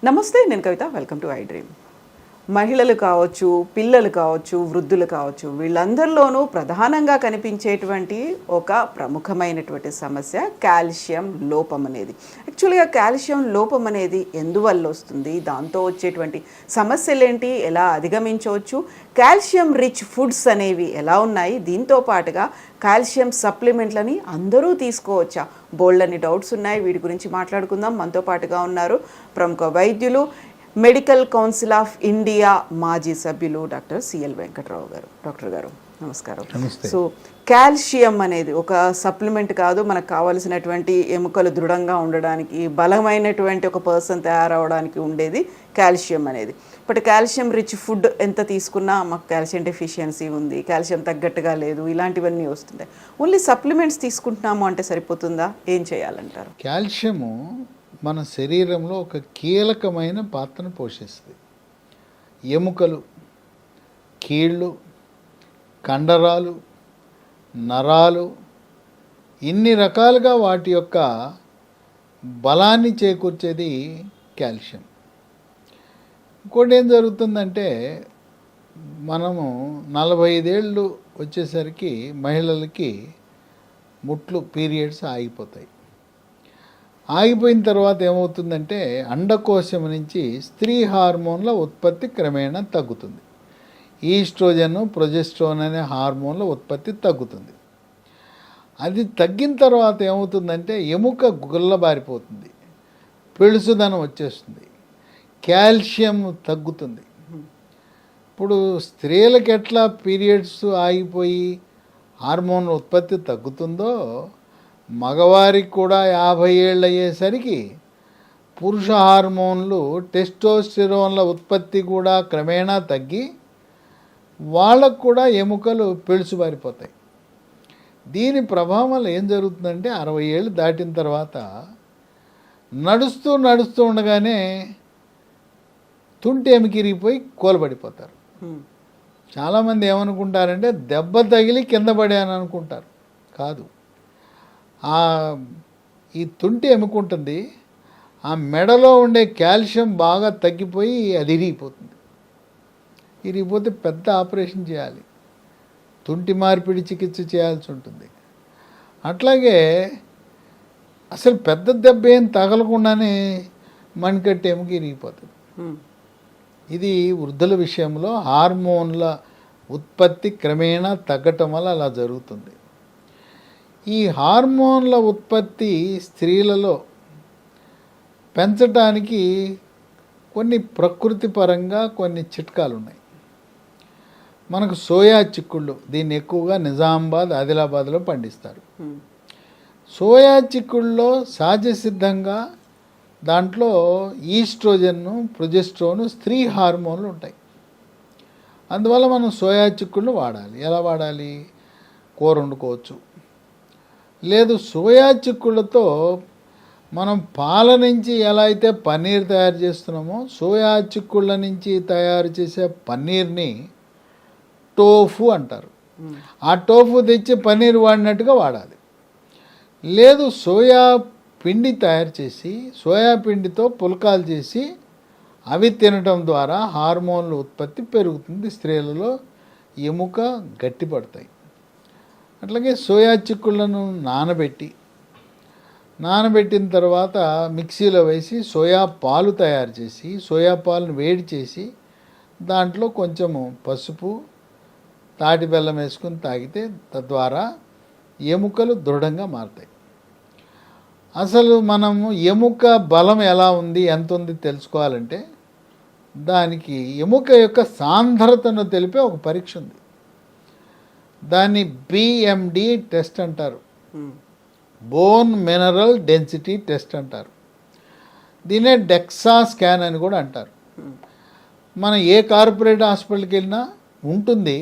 నమస్తే, నేను Kavitha. Welcome to I dream. మహిళలు కావచ్చు, పిల్లలు కావచ్చు, వృద్ధులు కావచ్చు, వీళ్ళందరిలోనూ ప్రధానంగా కనిపించేటువంటి ఒక ప్రముఖమైనటువంటి సమస్య కాల్షియం లోపం అనేది. యాక్చువల్గా కాల్షియం లోపం అనేది ఎందువల్ల వస్తుంది, దాంతో వచ్చేటువంటి సమస్యలేంటి, ఎలా అధిగమించవచ్చు, కాల్షియం రిచ్ ఫుడ్స్ అనేవి ఎలా ఉన్నాయి, దీంతో పాటుగా కాల్షియం సప్లిమెంట్లని అందరూ తీసుకోవచ్చా, బోల్డని డౌట్స్ ఉన్నాయి. వీటి గురించి మాట్లాడుకుందాం. మనతో పాటుగా ఉన్నారు ప్రముఖ వైద్యులు, మెడికల్ కౌన్సిల్ ఆఫ్ ఇండియా మాజీ సభ్యులు డాక్టర్ సిఎల్ వెంకట్రావు గారు. డాక్టర్ గారు నమస్కారం. సో కాల్షియం అనేది ఒక సప్లిమెంట్ కాదు, మనకు కావాల్సినటువంటి ఎముకలు దృఢంగా ఉండడానికి, బలమైనటువంటి ఒక పర్సన్ తయారవడానికి ఉండేది కాల్షియం అనేది. బట్ కాల్షియం రిచ్ ఫుడ్ ఎంత తీసుకున్నా మాకు కాల్షియం డెఫిషియన్సీ ఉంది, కాల్షియం తగ్గట్టుగా లేదు, ఇలాంటివన్నీ వస్తుంటాయి. ఓన్లీ సప్లిమెంట్స్ తీసుకుంటున్నాము అంటే సరిపోతుందా, ఏం చేయాలంటారు? కాల్షియము మన శరీరంలో ఒక కీలకమైన పాత్రను పోషిస్తుంది. ఎముకలు, కీళ్ళు, కండరాలు, నరాలు, ఇన్ని రకాలుగా వాటి యొక్క బలాన్ని చేకూర్చేది కాల్షియం. ఇంకోటి ఏం జరుగుతుందంటే, మనము 45 ఏళ్ళు వచ్చేసరికి మహిళలకి ముట్లు, పీరియడ్స్ ఆగిపోతాయి. ఆగిపోయిన తర్వాత ఏమవుతుందంటే, అండకోశం నుంచి స్త్రీ హార్మోన్ల ఉత్పత్తి క్రమేణా తగ్గుతుంది. ఈస్ట్రోజన్, ప్రొజెస్ట్రోన్ అనే హార్మోన్ల ఉత్పత్తి తగ్గుతుంది. అది తగ్గిన తర్వాత ఏమవుతుందంటే, ఎముక గుల్లబారిపోతుంది, పెళుసుదనం వచ్చేస్తుంది, కాల్షియం తగ్గుతుంది. ఇప్పుడు స్త్రీలకు ఎట్లా పీరియడ్స్ ఆగిపోయి హార్మోన్ ఉత్పత్తి తగ్గుతుందో, మగవారికి కూడా 50 ఏళ్ళు అయ్యేసరికి పురుష హార్మోన్లు, టెస్టోస్టెరోన్ల ఉత్పత్తి కూడా క్రమేణా తగ్గి వాళ్ళకు కూడా ఎముకలు పెళుసుబారిపోతాయి. దీని ప్రభావం వల్ల ఏం జరుగుతుందంటే, 60 ఏళ్ళు దాటిన తర్వాత నడుస్తూ ఉండగానే తుంటి ఎముకిరిగిపోయి కోలబడిపోతారు. చాలామంది ఏమనుకుంటారంటే, దెబ్బ తగిలి కింద పడాను అనుకుంటారు. కాదు, ఈ తుంటి ఎముకుంటుంది, ఆ మెడలో ఉండే కాల్షియం బాగా తగ్గిపోయి అది ఇరిగిపోతుంది. ఇరిగిపోతే పెద్ద ఆపరేషన్ చేయాలి, తుంటి మార్పిడి చికిత్స చేయాల్సి ఉంటుంది. అట్లాగే అసలు పెద్ద దెబ్బ ఏం తగలకుండానే మణికట్టు ఎముక ఇరిగిపోతుంది. ఇది వృద్ధుల విషయంలో హార్మోన్ల ఉత్పత్తి క్రమేణా తగ్గటం వల్ల అలా జరుగుతుంది. ఈ హార్మోన్ల ఉత్పత్తి స్త్రీలలో పెంచడానికి కొన్ని ప్రకృతి పరంగా కొన్ని చిట్కాలు ఉన్నాయి. మనకు సోయా చిక్కుళ్ళు, దీన్ని ఎక్కువగా నిజామాబాద్, ఆదిలాబాద్లో పండిస్తారు. సోయా చిక్కుళ్ళలో సహజసిద్ధంగా దాంట్లో ఈస్ట్రోజన్ను, ప్రొజెస్ట్రోను, స్త్రీ హార్మోన్లు ఉంటాయి. అందువల్ల మనం సోయా చిక్కుళ్ళు వాడాలి. ఎలా వాడాలి? కూర వండుకోవచ్చు. లేదు, సోయా చిక్కుళ్ళతో మనం పాల నుంచి ఎలా అయితే పన్నీర్ తయారు చేస్తున్నామో, సోయా చిక్కుళ్ళ నుంచి తయారు చేసే పన్నీర్ని టోఫు అంటారు. ఆ టోఫు తెచ్చి పన్నీర్ వాడినట్టుగా వాడాలి. లేదు, సోయా పిండి తయారు చేసి, సోయా పిండితో పుల్కాలు చేసి అవి తినటం ద్వారా హార్మోన్ల ఉత్పత్తి పెరుగుతుంది, స్త్రీలలో ఎముక గట్టిపడతాయి. అట్లాగే సోయా చిక్కుళ్ళను నానబెట్టిన తర్వాత మిక్సీలో వేసి సోయా పాలు తయారు చేసి, సోయా పాలను వేడి చేసి దాంట్లో కొంచెము పసుపు, తాటి బెల్లం వేసుకుని తాగితే తద్వారా ఎముకలు దృఢంగా మారుతాయి. అసలు మనము ఎముక బలం ఎలా ఉంది, ఎంత ఉంది తెలుసుకోవాలంటే, దానికి ఎముక యొక్క సాంద్రతను తెలిపే ఒక పరీక్ష ఉంది. దాన్ని బిఎండి టెస్ట్ అంటారు, బోన్ మినరల్ డెన్సిటీ టెస్ట్ అంటారు. దీనే డెక్సా స్కాన్ అని కూడా అంటారు. మనం ఏ కార్పొరేట్ హాస్పిటల్కి వెళ్ళినా ఉంటుంది.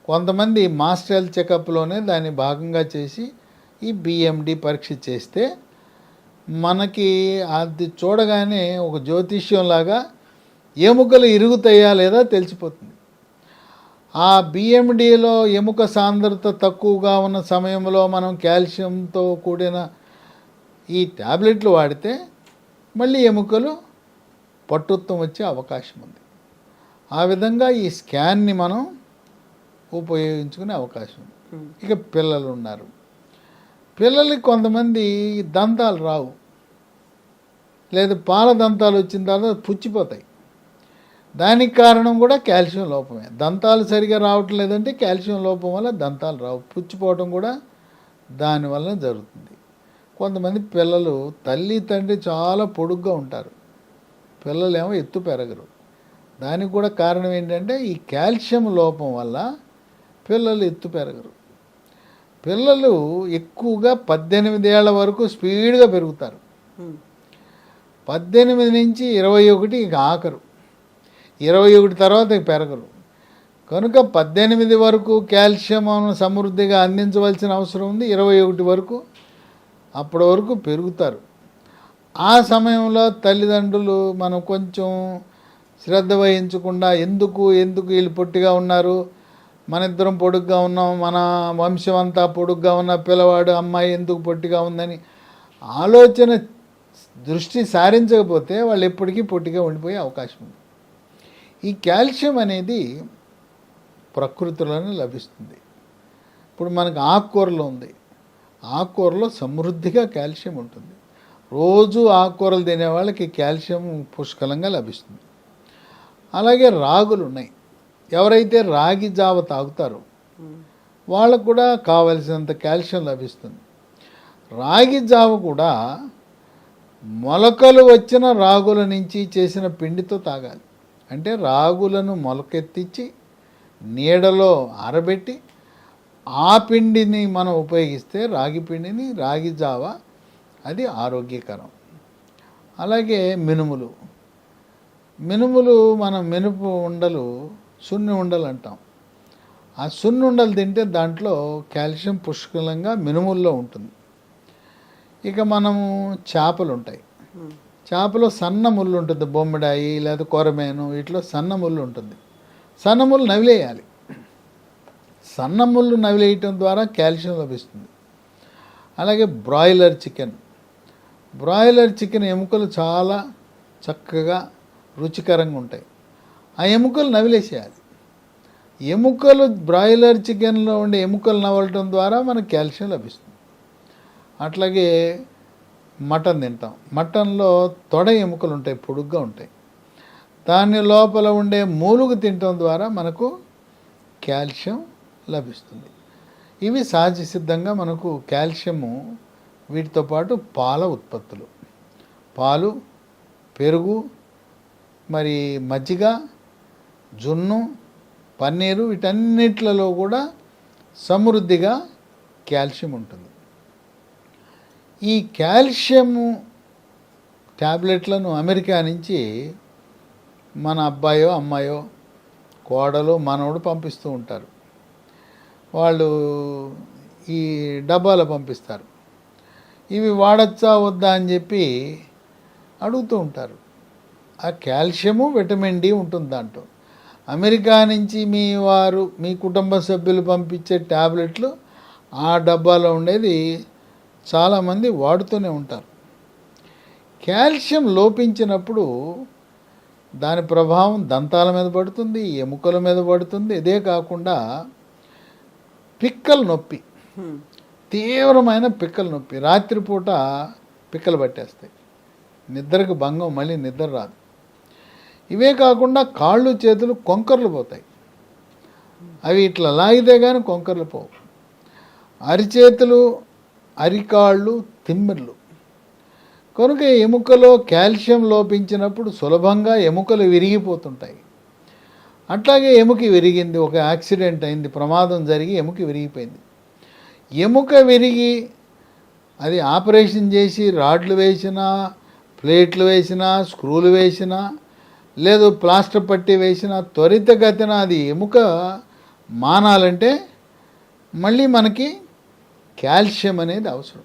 కొంతమంది మాస్టర్ హెల్త్ చెకప్లోనే దాన్ని భాగంగా చేసి ఈ బిఎండి పరీక్ష చేస్తే మనకి అది చూడగానే ఒక జ్యోతిష్యంలాగా ఎముకలు ఇరుగుతాయా లేదా తెలిసిపోతుంది. ఆ బిఎండిలో ఎముక సాంద్రత తక్కువగా ఉన్న సమయంలో మనం కాల్షియంతో కూడిన ఈ ట్యాబ్లెట్లు వాడితే మళ్ళీ ఎముకలు పట్టుత్వం వచ్చే అవకాశం ఉంది. ఆ విధంగా ఈ స్కాన్ని మనం ఉపయోగించుకునే అవకాశం ఉంది. ఇక పిల్లలు ఉన్నారు. పిల్లలకి కొంతమంది దంతాలు రావు, లేదా పాల దంతాలు వచ్చిన తర్వాత పుచ్చిపోతాయి. దానికి కారణం కూడా కాల్షియం లోపమే. దంతాలు సరిగా రావటం లేదంటే కాల్షియం లోపం వల్ల దంతాలు రావు, పుచ్చిపోవటం కూడా దానివల్ల జరుగుతుంది. కొంతమంది పిల్లలు తల్లి తండ్రి చాలా పొడుగ్గా ఉంటారు, పిల్లలేమో ఎత్తు పెరగరు. దానికి కూడా కారణం ఏంటంటే ఈ కాల్షియం లోపం వల్ల పిల్లలు ఎత్తు పెరగరు. పిల్లలు ఎక్కువగా 18 ఏళ్ల వరకు స్పీడ్గా పెరుగుతారు. 18 నుంచి 21 ఇక ఆఖరు, 21 తర్వాత ఇక పెరగరు. కనుక 18 వరకు కాల్షియం సమృద్ధిగా అందించవలసిన అవసరం ఉంది. 21 వరకు అప్పటి వరకు పెరుగుతారు. ఆ సమయంలో తల్లిదండ్రులు మనం కొంచెం శ్రద్ధ వహించకుండా ఎందుకు వీళ్ళు పొట్టిగా ఉన్నారు, మన ఇద్దరం పొడుగ్గా ఉన్నాం, మన వంశం అంతా పొడుగ్గా ఉన్న పిల్లవాడు అమ్మాయి ఎందుకు పొట్టిగా ఉందని ఆలోచన దృష్టి సారించకపోతే వాళ్ళు ఎప్పటికీ పొట్టిగా ఉండిపోయే అవకాశం ఉంది. ఈ కాల్షియం అనేది ప్రకృతిలోనే లభిస్తుంది. ఇప్పుడు మనకు ఆకుకూరలో ఉంది, ఆకుకూరలో సమృద్ధిగా కాల్షియం ఉంటుంది. రోజు ఆకుకూరలు తినే వాళ్ళకి కాల్షియం పుష్కలంగా లభిస్తుంది. అలాగే రాగులు ఉన్నాయి. ఎవరైతే రాగి జావ తాగుతారో వాళ్ళకు కూడా కావలసినంత కాల్షియం లభిస్తుంది. రాగి జావ కూడా మొలకలు వచ్చిన రాగుల నుంచి చేసిన పిండితో తాగాలి. అంటే రాగులను మొలకెత్తించి నీడలో ఆరబెట్టి ఆ పిండిని మనం ఉపయోగిస్తే రాగి పిండిని, రాగి జావ అది ఆరోగ్యకరం. అలాగే మినుములు మనం మినుపు ఉండలు, సున్ని ఉండలు అంటాం. ఆ సున్ని ఉండలు తింటే దాంట్లో కాల్షియం పుష్కలంగా మినుముల్లో ఉంటుంది. ఇక మనము చేపలు ఉంటాయి, చేపలో సన్న ముళ్ళు ఉంటుంది, బొమ్మిడాయి లేదా కొరమేను వీటిలో సన్న ముళ్ళు ఉంటుంది. సన్న ముళ్ళు నవిలేయాలి. సన్న ముళ్ళు నవిలేయటం ద్వారా కాల్షియం లభిస్తుంది. అలాగే బ్రాయిలర్ చికెన్ ఎముకలు చాలా చక్కగా రుచికరంగా ఉంటాయి. ఆ ఎముకలు నవిలేసేయాలి. ఎముకలు బ్రాయిలర్ చికెన్లో ఉండే ఎముకలు నవలటం ద్వారా మనకు కాల్షియం లభిస్తుంది. అట్లాగే మటన్ తింటాం, మటన్లో తొడ ఎముకలు ఉంటాయి, పొడుగ్గా ఉంటాయి. దాని లోపల ఉండే మూలుగు తినటం ద్వారా మనకు కాల్షియం లభిస్తుంది. ఇవి సహజ సిద్ధంగా మనకు కాల్షియము. వీటితో పాటు పాల ఉత్పత్తులు, పాలు, పెరుగు, మరి మజ్జిగ, జున్ను, పన్నీరు వీటన్నిట్లలో కూడా సమృద్ధిగా కాల్షియం ఉంటుంది. ఈ కాల్షియము ట్యాబ్లెట్లను అమెరికా నుంచి మన అబ్బాయో అమ్మాయో కోడలో మనవడు పంపిస్తూ ఉంటారు. వాళ్ళు ఈ డబ్బాలో పంపిస్తారు. ఇవి వాడచ్చా వద్దా అని చెప్పి అడుగుతూ ఉంటారు. ఆ కాల్షియము, విటమిన్ డి ఉంటుంది దాంట్లో. అమెరికా నుంచి మీ కుటుంబ సభ్యులు పంపించే ట్యాబ్లెట్లు ఆ డబ్బాలో ఉండేది చాలామంది వాడుతూనే ఉంటారు. కాల్షియం లోపించినప్పుడు దాని ప్రభావం దంతాల మీద పడుతుంది, ఎముకల మీద పడుతుంది. ఇదే కాకుండా పిక్కల నొప్పి, తీవ్రమైన పిక్కల నొప్పి, రాత్రిపూట పిక్కలు పట్టేస్తాయి, నిద్రకు భంగం, మళ్ళీ నిద్ర రాదు. ఇవే కాకుండా కాళ్ళు చేతులు కొంకర్లు పోతాయి. అవి ఇట్లా లాగితే కానీ కొంకర్లు పోవు. అరిచేతులు, అరికాళ్ళు, తిమ్మిర్లు. కనుక ఎముకలో కాల్షియం లోపించినప్పుడు సులభంగా ఎముకలు విరిగిపోతుంటాయి. అట్లాగే ఎముక విరిగింది, ఒక యాక్సిడెంట్ అయింది, ప్రమాదం జరిగి ఎముక విరిగిపోయింది. ఎముక విరిగి అది ఆపరేషన్ చేసి రాడ్లు వేసినా, ప్లేట్లు వేసినా, స్క్రూలు వేసినా, లేదు ప్లాస్టర్ పట్టి వేసినా త్వరితగతిన అది ఎముక మానాలంటే మళ్ళీ మనకి కాల్షియం అనేది అవసరం.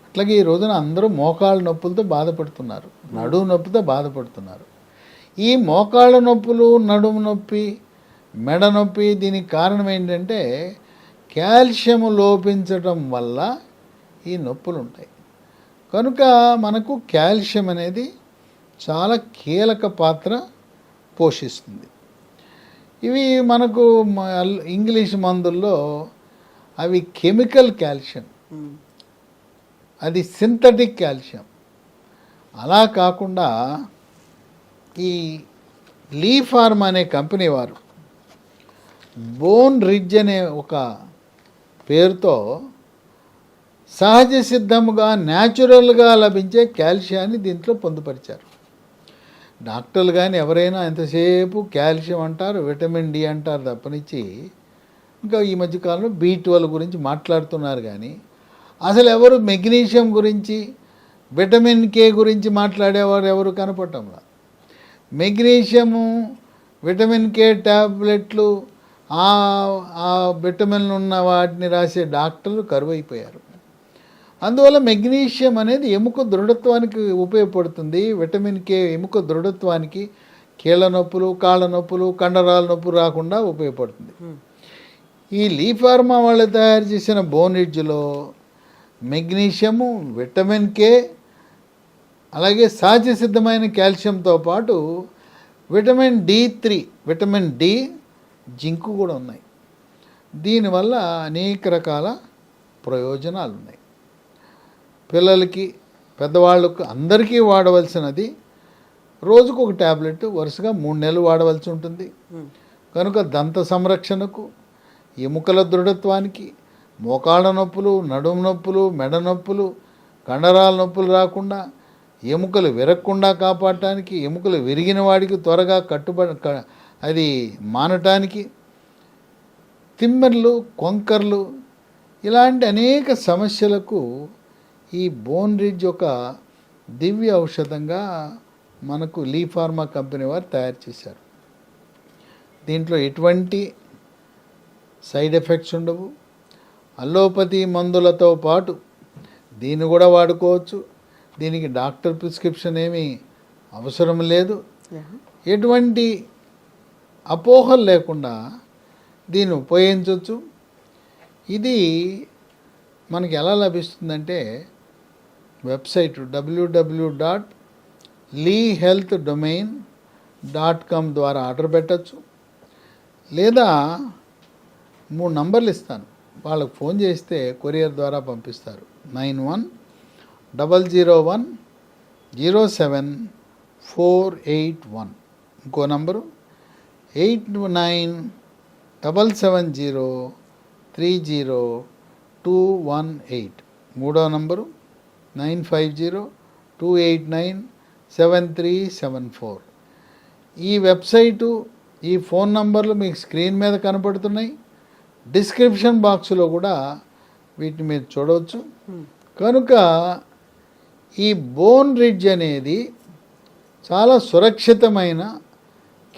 అట్లాగే ఈ రోజున అందరూ మోకాళ్ళ నొప్పులతో బాధపడుతున్నారు, నడుము నొప్పితో బాధపడుతున్నారు. ఈ మోకాళ్ళ నొప్పులు, నడుము నొప్పి, మెడ నొప్పి దీనికి కారణం ఏంటంటే కాల్షియం లోపించటం వల్ల ఈ నొప్పులు ఉంటాయి. కనుక మనకు కాల్షియం అనేది చాలా కీలక పాత్ర పోషిస్తుంది. ఇవి మనకు ఇంగ్లీష్ మందుల్లో అవి కెమికల్ కాల్షియం, అది సింథటిక్ కాల్షియం. అలా కాకుండా ఈ లీ ఫార్మ్ అనే కంపెనీ వారు బోన్ రిడ్జ్ అనే ఒక పేరుతో సహజ సిద్ధముగా న్యాచురల్గా లభించే కాల్షియాన్ని దీంట్లో పొందుపరిచారు. డాక్టర్లు కానీ ఎవరైనా ఎంతసేపు కాల్షియం అంటారు, విటమిన్ డి అంటారు తప్పనిచ్చి ఇంకా ఈ మధ్యకాలంలో B12 గురించి మాట్లాడుతున్నారు. కానీ అసలు ఎవరు మెగ్నీషియం గురించి, విటమిన్ కే గురించి మాట్లాడేవారు ఎవరు కనపడటంలా. మెగ్నీషియము, విటమిన్ కే ట్యాబ్లెట్లు, ఆ విటమిన్లు ఉన్న వాటిని రాసే డాక్టర్లు కరువైపోయారు. అందువల్ల మెగ్నీషియం అనేది ఎముక దృఢత్వానికి ఉపయోగపడుతుంది. విటమిన్ కే ఎముక దృఢత్వానికి, కీళ్ళ నొప్పులు, కాళ్ళ నొప్పులు, కండరాల నొప్పులు రాకుండా ఉపయోగపడుతుంది. ఈ లీ ఫార్మా వాళ్ళు తయారు చేసిన బోన్ రిడ్జ్లో మెగ్నీషియము, విటమిన్ కే, అలాగే సహజ సిద్ధమైన కాల్షియంతో పాటు vitamin D3, vitamin D, zinc కూడా ఉన్నాయి. దీనివల్ల అనేక రకాల ప్రయోజనాలు ఉన్నాయి. పిల్లలకి, పెద్దవాళ్ళకు అందరికీ వాడవలసినది. రోజుకు ఒక ట్యాబ్లెట్ వరుసగా 3 నెలలు వాడవలసి ఉంటుంది. కనుక దంత సంరక్షణకు, ఎముకల దృఢత్వానికి, మోకాళ్ళ నొప్పులు, నడుము నొప్పులు, మెడ నొప్పులు, కండరాల నొప్పులు రాకుండా, ఎముకలు విరగకుండా కాపాడటానికి, ఎముకలు విరిగిన వాడికి త్వరగా అది మానటానికి, తిమ్మెర్లు, కొంకర్లు ఇలాంటి అనేక సమస్యలకు ఈ బోన్ రిడ్జ్ ఒక దివ్య ఔషధంగా మనకు లీ ఫార్మా కంపెనీ వారు తయారు చేశారు. దీంట్లో ఎటువంటి సైడ్ ఎఫెక్ట్స్ ఉండవు. అల్లోపతి మందులతో పాటు దీన్ని కూడా వాడుకోవచ్చు. దీనికి డాక్టర్ ప్రిస్క్రిప్షన్ ఏమీ అవసరం లేదు. ఎటువంటి అపోహలు లేకుండా దీన్ని ఉపయోగించవచ్చు. ఇది మనకి ఎలా లభిస్తుందంటే వెబ్సైట్ www.leehealthdomain.com ద్వారా ఆర్డర్ పెట్టచ్చు. లేదా 3 నంబర్లు ఇస్తాను, వాళ్ళకు ఫోన్ చేస్తే కొరియర్ ద్వారా పంపిస్తారు. 9100070481. ఇంకో నంబరు 8977030218. మూడో నంబరు 9502897374. ఈ వెబ్సైటు, ఈ ఫోన్ నంబర్లు మీకు స్క్రీన్ మీద కనపడుతున్నాయి. డిస్క్రిప్షన్ బాక్స్లో కూడా వీటిని మీరు చూడవచ్చు. కనుక ఈ బోన్ రిడ్జ్ అనేది చాలా సురక్షితమైన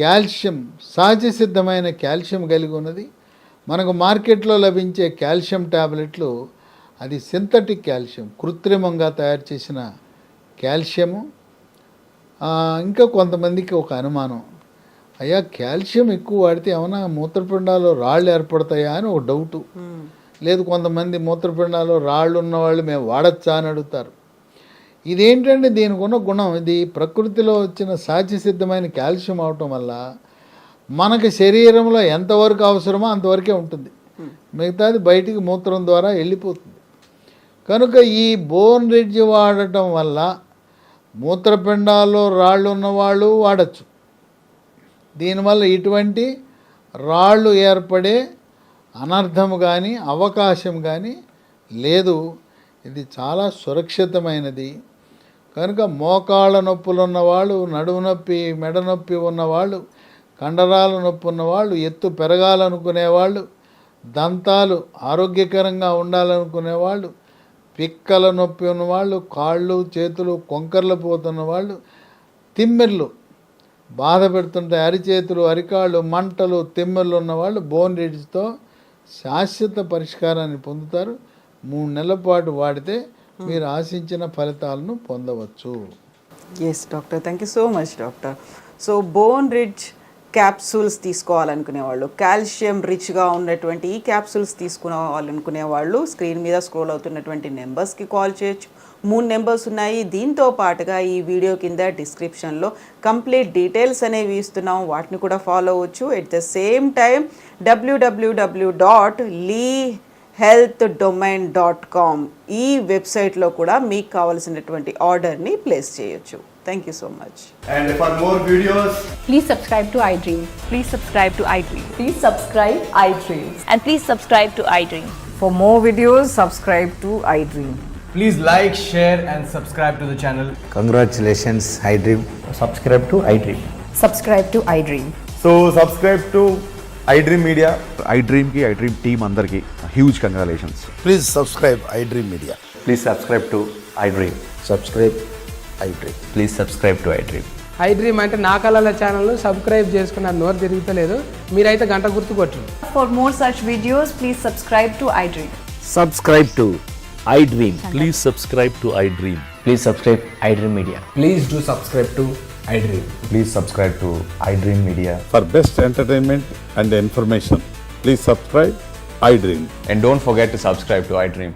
కాల్షియం, సహజ సిద్ధమైన కాల్షియం కలిగి ఉన్నది. మనకు మార్కెట్లో లభించే కాల్షియం టాబ్లెట్లు అది సింథటిక్ కాల్షియం, కృత్రిమంగా తయారు చేసిన కాల్షియము. ఇంకా కొంతమందికి ఒక అనుమానం, అయ్యా కాల్షియం ఎక్కువ వాడితే ఏమైనా మూత్రపిండాల్లో రాళ్ళు ఏర్పడతాయా అని ఒక డౌటు. లేదు, కొంతమంది మూత్రపిండాల్లో రాళ్ళు ఉన్నవాళ్ళు మేము వాడచ్చా అని అడుగుతారు. ఇదేంటంటే దీనికి ఉన్న గుణం, ఇది ప్రకృతిలో వచ్చిన సహజ సిద్ధమైన కాల్షియం అవటం వల్ల మనకి శరీరంలో ఎంతవరకు అవసరమో అంతవరకే ఉంటుంది. మిగతాది బయటికి మూత్రం ద్వారా వెళ్ళిపోతుంది. కనుక ఈ బోన్ రిడ్జ్ వాడటం వల్ల మూత్రపిండాల్లో రాళ్ళు ఉన్నవాళ్ళు వాడచ్చు. దీనివల్ల ఇటువంటి రాళ్ళు ఏర్పడే అనర్థము కానీ అవకాశం కానీ లేదు. ఇది చాలా సురక్షితమైనది. కనుక మోకాళ్ళ నొప్పులు ఉన్నవాళ్ళు, నడుము నొప్పి, మెడ నొప్పి ఉన్నవాళ్ళు, కండరాల నొప్పి ఉన్నవాళ్ళు, ఎత్తు పెరగాలనుకునేవాళ్ళు, దంతాలు ఆరోగ్యకరంగా ఉండాలనుకునేవాళ్ళు, పిక్కల నొప్పి ఉన్నవాళ్ళు, కాళ్ళు చేతులు కొంకర్లు పోతున్న వాళ్ళు, తిమ్మెర్లు బాధ పెడుతుంటే అరిచేతులు, అరికాళ్ళు మంటలు, తిమ్మెర్లు ఉన్నవాళ్ళు బోన్ రిడ్జ్తో శాశ్వత పరిష్కారాన్ని పొందుతారు. 3 నెలల పాటు వాడితే మీరు ఆశించిన ఫలితాలను పొందవచ్చు. Yes doctor, thank you so much doctor. So bone ridge capsules తీసుకోవాలనుకునే వాళ్ళు, కాల్షియం రిచ్గా ఉన్నటువంటి ఈ క్యాప్సూల్స్ తీసుకోవాలనుకునే వాళ్ళు స్క్రీన్ మీద స్క్రోల్ అవుతున్నటువంటి నెంబర్స్కి కాల్ చేయొచ్చు. 3 నెంబర్స్ ఉన్నాయి. దీంతో పాటుగా ఈ వీడియో కింద డిస్క్రిప్షన్లో కంప్లీట్ డీటెయిల్స్ అనేవి ఇస్తున్నాం, వాటిని కూడా ఫాలో అవ్వచ్చు. At the same time www.lehealthdomain.com ఈ వెబ్సైట్లో కూడా మీకు కావాల్సినటువంటి ఆర్డర్ని ప్లేస్ చేయొచ్చు. Thank you so much. And for more videos, Please subscribe to iDream. Please subscribe to iDream. Please subscribe iDream. And please subscribe to iDream. For more videos, subscribe to iDream. please like, share and subscribe to the channel. Congratulations, iDream. subscribe to iDream. Subscribe to iDream. So subscribe to iDream Media. iDream की iDream team अंदर की huge congratulations. Please subscribe iDream Media. Please subscribe to iDream. Subscribe iDream. Please subscribe to iDream. iDream అంటే నా కళల ఛానల్ను subscribe చేసుకున్న నోరు తిరుగుతలేదు, మీరైతే గంట గుర్తు కొట్టండి. For more such videos, please subscribe to iDream. Subscribe to iDream. Please subscribe to iDream. Please subscribe iDream Media. Please do subscribe to iDream. Please subscribe to iDream Media. For best entertainment and information, please subscribe iDream. And don't forget to subscribe to iDream.